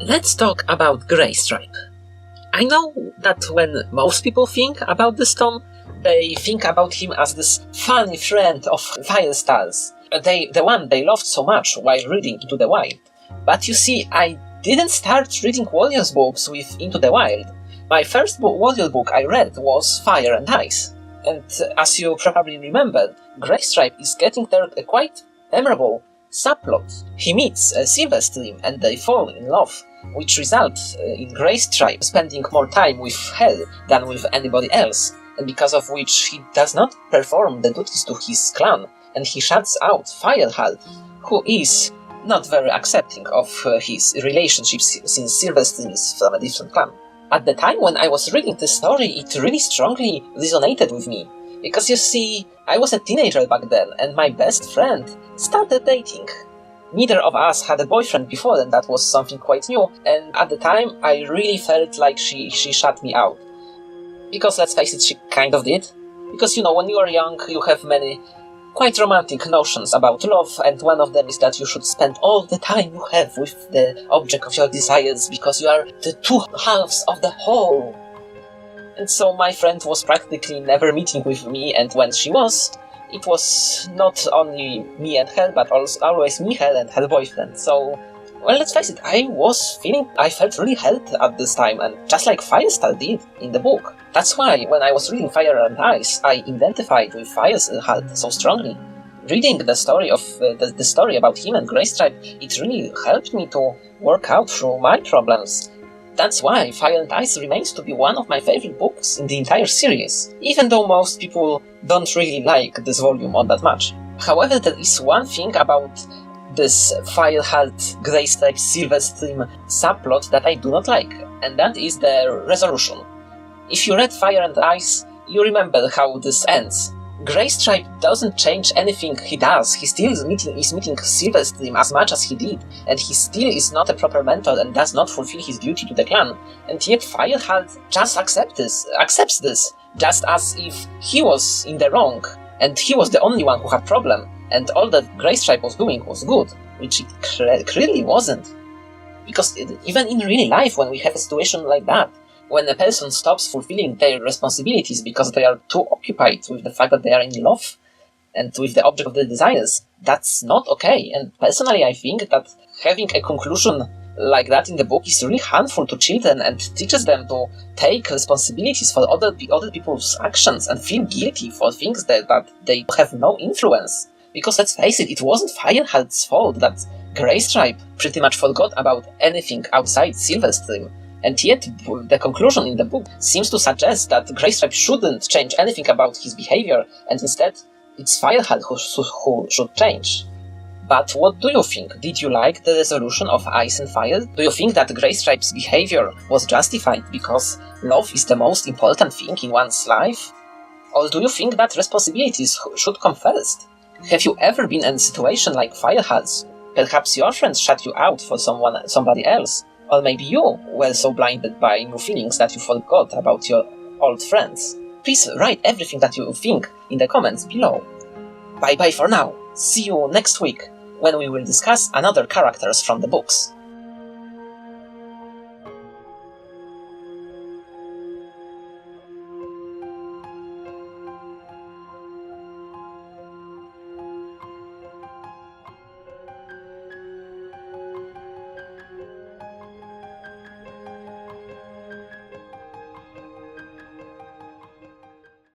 Let's talk about Graystripe. I know that when most people think about this Tom, they think about him as this funny friend of Firestar's, the one they loved so much while reading Into the Wild. But you see, I didn't start reading Warriors books with Into the Wild. My first Warrior book I read was Fire and Ice. And as you probably remember, Graystripe is getting there a quite memorable subplot. He meets Silverstream and they fall in love, which results in Graystripe spending more time with her than with anybody else, and because of which he does not perform the duties to his clan, and he shuts out Fireheart, who is not very accepting of his relationships since Silverstream is from a different clan. At the time when I was reading this story, it really strongly resonated with me, because you see, I was a teenager back then, and my best friend started dating. Neither of us had a boyfriend before, and that was something quite new, and at the time I really felt like she shut me out. Because let's face it, she kind of did. Because when you are young, you have many quite romantic notions about love, and one of them is that you should spend all the time you have with the object of your desires, because you are the two halves of the whole. And so my friend was practically never meeting with me, and when she was, it was not only me and her, but also always me, her, and her boyfriend. So, well, let's face it, I felt really hurt at this time, and just like Firestar did in the book. That's why, when I was reading Fire and Ice, I identified with Firestar so strongly. Reading the story of the story about him and Graystripe, it really helped me to work out through my problems. That's why Fire and Ice remains to be one of my favorite books in the entire series, even though most people don't really like this volume all that much. However, there is one thing about this Fireheart, Graystripe, Silverstream subplot that I do not like, and that is the resolution. If you read Fire and Ice, you remember how this ends. Graystripe doesn't change anything he does. He still is meeting Silverstream as much as he did, and he still is not a proper mentor and does not fulfill his duty to the clan. And yet Fireheart just accepts this, just as if he was in the wrong, and he was the only one who had problem, and all that Graystripe was doing was good, which it clearly wasn't. Because even in real life, when we have a situation like that, when a person stops fulfilling their responsibilities because they are too occupied with the fact that they are in love and with the object of their desires, that's not okay. And personally, I think that having a conclusion like that in the book is really harmful to children and teaches them to take responsibilities for other people's actions and feel guilty for things that they have no influence. Because let's face it wasn't Fireheart's fault that Graystripe pretty much forgot about anything outside Silverstream. And yet, the conclusion in the book seems to suggest that Graystripe shouldn't change anything about his behavior, and instead, it's Fireheart who should change. But what do you think? Did you like the resolution of Ice and Fire? Do you think that Graystripe's behavior was justified because love is the most important thing in one's life? Or do you think that responsibilities should come first? Have you ever been in a situation like Fireheart's? Perhaps your friends shut you out for somebody else? Or maybe you were so blinded by new feelings that you forgot about your old friends. Please write everything that you think in the comments below. Bye bye for now. See you next week when we will discuss another characters from the books.